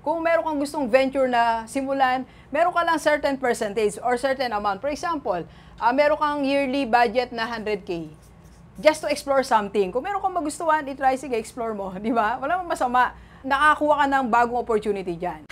kung meron kang gustong venture na simulan, meron ka lang certain percentage or certain amount. For example, meron kang yearly budget na 100K. Just to explore something. Kung meron kang magustuhan, i-try, sige, explore mo. Di ba? Wala mang masama. Nakakuha ka ng bagong opportunity dyan.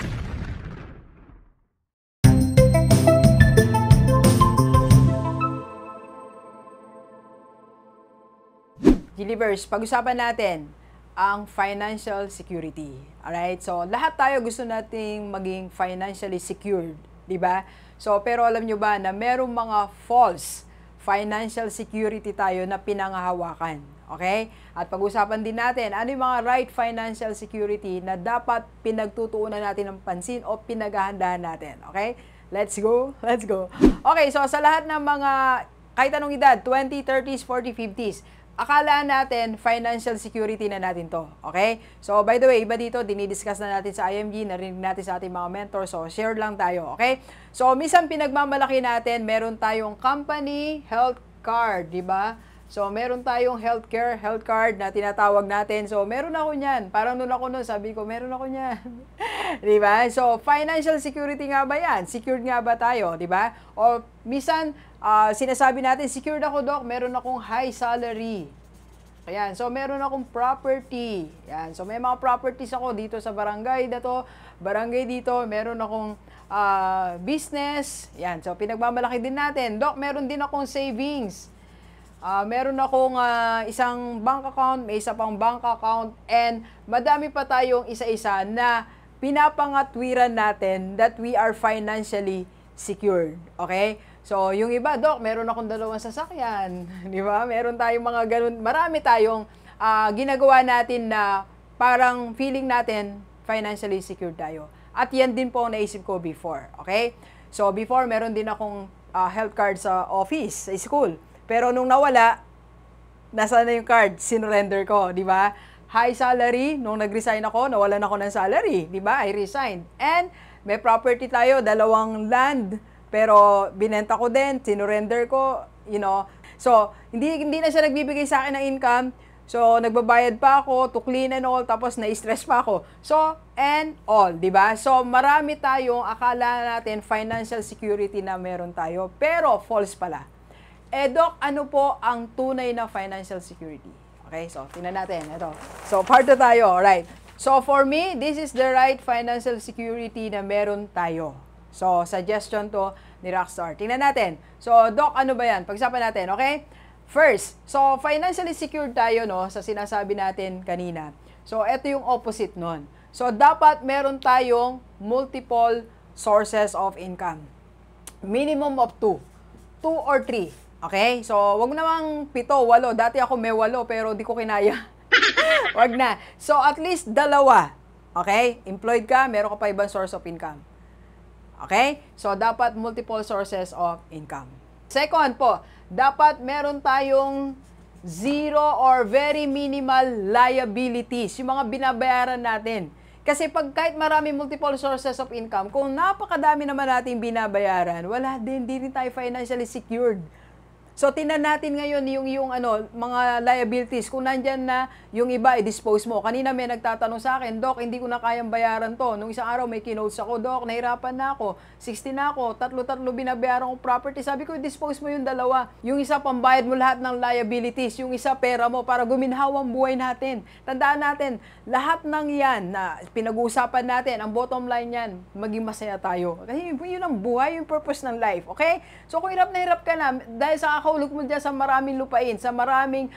Gilivers, pag-usapan natin ang financial security. Alright? So, lahat tayo gusto nating maging financially secured. Diba? So, pero alam nyo ba na merong mga false financial security tayo na pinangahawakan. Okay? At pag-usapan din natin, ano yung mga right financial security na dapat pinagtutuunan natin ng pansin o pinaghahandaan natin. Okay? Let's go. Let's go. Okay, so sa lahat ng mga, kahit anong edad, 20, 30s, 40, 50s, akala natin financial security na natin to. Okay? So, by the way, iba dito, dinidiscuss na natin sa IMG, narinig natin sa ating mga mentors, so share lang tayo. Okay? So, minsan pinagmamalaki natin, meron tayong company health card, di ba? So, meron tayong health card na tinatawag natin. So, meron ako niyan. Parang noon ako noon, sabi ko, meron ako niyan. Di ba? So, financial security nga ba yan? Secured nga ba tayo? Di ba? O, minsan, sinasabi natin, secured ako, Doc, meron akong high salary. Ayan, so meron akong property. Ayan, so may mga properties ako dito sa barangay na to, barangay dito, meron akong business. Ayan, so pinagmamalaki din natin. Doc, meron din akong savings. Meron akong isang bank account, may isa pang bank account, and madami pa tayong isa-isa na pinapangatwiran natin that we are financially secured. Okay? So, yung iba, Doc, meron akong 2 sasakyan. Di ba? Meron tayong mga ganun. Marami tayong ginagawa natin na parang feeling natin financially secured tayo. At yan din po ang naisip ko before. Okay? So, before, meron din akong health card sa office, sa school. Pero nung nawala, nasa na yung card? Sinurrender ko. Di ba? High salary. Nung nag-resign ako, nawalan ako ng salary. Di ba? I resigned. And may property tayo, 2 land. Pero binenta ko din, sinurrender ko, you know. So, hindi na siya nagbibigay sa akin ng income. So, nagbabayad pa ako to clean and all, tapos na-stress pa ako. So, and all, di ba? So, marami tayong akala natin financial security na meron tayo, pero false pala. Eh, Doc, ano po ang tunay na financial security? Okay, so, tingnan natin. Ito. So, part na tayo, alright. So, for me, this is the right financial security na meron tayo. So, suggestion to ni Rockstar. Tingnan natin. So, Doc, ano ba yan? Pag-usapan natin, okay? First, so, financially secured tayo, no, sa sinasabi natin kanina. So, ito yung opposite nun. So, dapat meron tayong multiple sources of income. Minimum of 2. 2 or 3. Okay? So, wag namang 7, 8. Dati ako may 8, pero di ko kinaya. Wag na. So, at least 2. Okay? Employed ka, meron ka pa ibang source of income. Okay? So, dapat multiple sources of income. Second po, dapat meron tayong zero or very minimal liabilities, yung mga binabayaran natin. Kasi pag kahit marami multiple sources of income, kung napakadami naman natin binabayaran, wala din, di rin tayo financially secured. So, tingnan natin ngayon yung mga liabilities. Kung nandyan na yung iba, i-dispose mo. Kanina may nagtatanong sa akin, Doc, hindi ko na kayang bayaran to. Nung isang araw may kinotes ako, Doc, nahirapan na ako. 60 na ako, 3 binabayaran kong property. Sabi ko, i-dispose mo yung 2. Yung isa, pambayad mo lahat ng liabilities. Yung isa, pera mo para guminhaw ang buhay natin. Tandaan natin, lahat ng yan na pinag-uusapan natin, ang bottom line yan, maging masaya tayo. Kasi yun ang buhay, yung purpose ng life. Okay? So, kung hirap na hirap ka na, dahil sa hulog mo dyan sa maraming lupain, sa maraming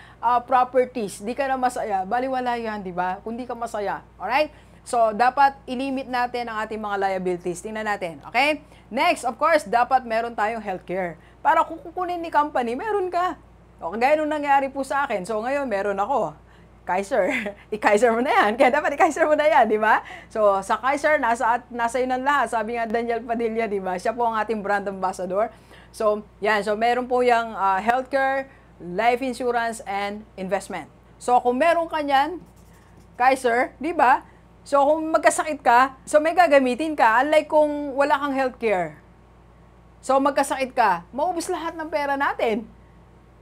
properties, di ka na masaya, baliwala yan, di ba? Kung di ka masaya. Alright? So, dapat ilimit natin ang ating mga liabilities. Tingnan natin. Okay? Next, of course, dapat meron tayong healthcare. Para kung kukunin ni company, meron ka. O, kagaya nung nangyari po sa akin. So, ngayon, meron ako. Kaiser. I-Kaiser mo na yan. Kaya dapat i-Kaiser mo na yan, di ba? So, sa Kaiser, nasa yun ang lahat. Sabi nga Daniel Padilla, di ba? Siya po ang ating brand ambassador. So, yan. So, meron po yung healthcare, life insurance, and investment. So, kung meron ka yan, Kaiser, di ba? So, kung magkasakit ka, so may gagamitin ka. Unlike kung wala kang healthcare. So, magkasakit ka, maubos lahat ng pera natin.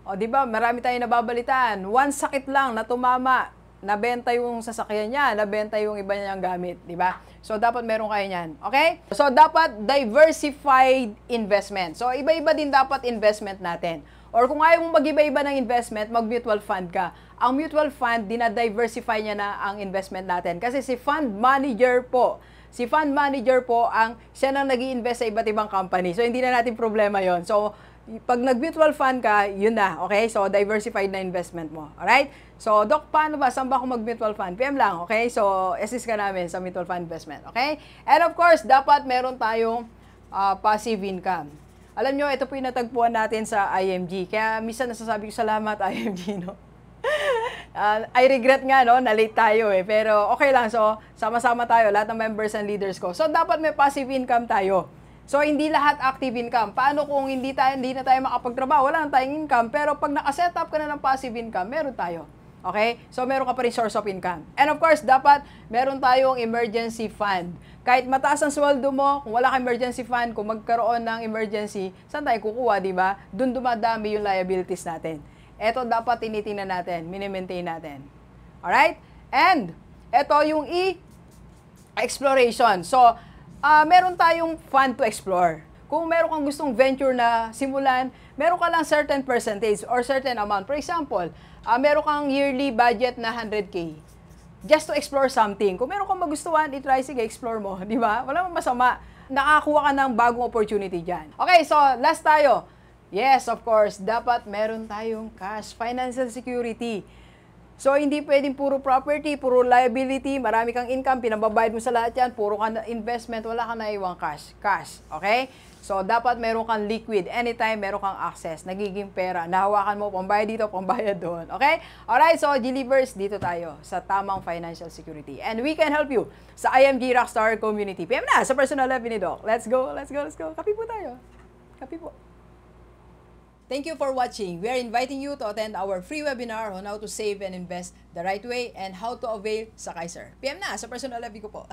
O, di ba? Marami tayong nababalitaan. One sakit lang na tumama, nabenta yung sasakyan niya, nabenta yung iba niyang gamit, di ba? So, dapat meron kayo niyan. Okay? So, dapat diversified investment. So, iba-iba din dapat investment natin. Or kung ayaw mong mag-iba-iba ng investment, mag-mutual fund ka. Ang mutual fund, dinadiversify niya na ang investment natin. Kasi si fund manager po, siya nang nag-i-invest sa iba't ibang company. So, hindi na natin problema yon. So, pag nag-mutual fund ka, yun na. Okay? So, diversified na investment mo. Alright? So, Doc, paano ba? Saan ba ako mag-mutual fund? PM lang. Okay? So, assist ka namin sa mutual fund investment. Okay? And of course, dapat meron tayong passive income. Alam nyo, ito po yung natagpuan natin sa IMG. Kaya, minsan nasasabi ko, salamat IMG, no? I regret nga, no, na late tayo pero okay lang. So, sama-sama tayo, lahat ng members and leaders ko. So, dapat may passive income tayo. So, hindi lahat active income. Paano kung hindi na tayo makapagtrabaho, wala na tayong income, pero pag nakaset up ka na ng passive income, meron tayo. Okay? So, meron ka pa rin source of income. And of course, dapat meron tayong emergency fund. Kahit mataas ang sweldo mo, kung wala kang emergency fund, kung magkaroon ng emergency, saan tayo kukuha, di ba? Doon dumadami yung liabilities natin. Ito dapat tinitingnan natin, mini-maintain natin. Alright? And, ito yung exploration. So, meron tayong fund to explore. Kung meron kang gustong venture na simulan, meron ka lang certain percentage or certain amount. For example, meron kang yearly budget na 100K. Just to explore something. Kung meron kang magustuhan, i-try, sige, explore mo. Di ba? Wala mong masama. Nakakuha ka ng bagong opportunity dyan. Okay, so last tayo. Yes, of course, dapat meron tayong cash, financial security. So, hindi pwedeng puro property, puro liability, marami kang income, pinababayad mo sa lahat yan, puro ka na investment, wala ka na iwang cash. Cash, okay? So, dapat meron kang liquid. Anytime, meron kang access. Nagiging pera. Nahawakan mo, pambayad dito, pambayad doon. Okay? Alright, so, G-Livers, dito tayo sa tamang financial security. And we can help you sa IMG Rockstar Community. PM na sa personal life ni Doc. Let's go, let's go, let's go. Kapi po tayo. Kapi po. Thank you for watching. We are inviting you to attend our free webinar on how to save and invest the right way and how to avail sa Kaiser. PM na sa personal life ko po.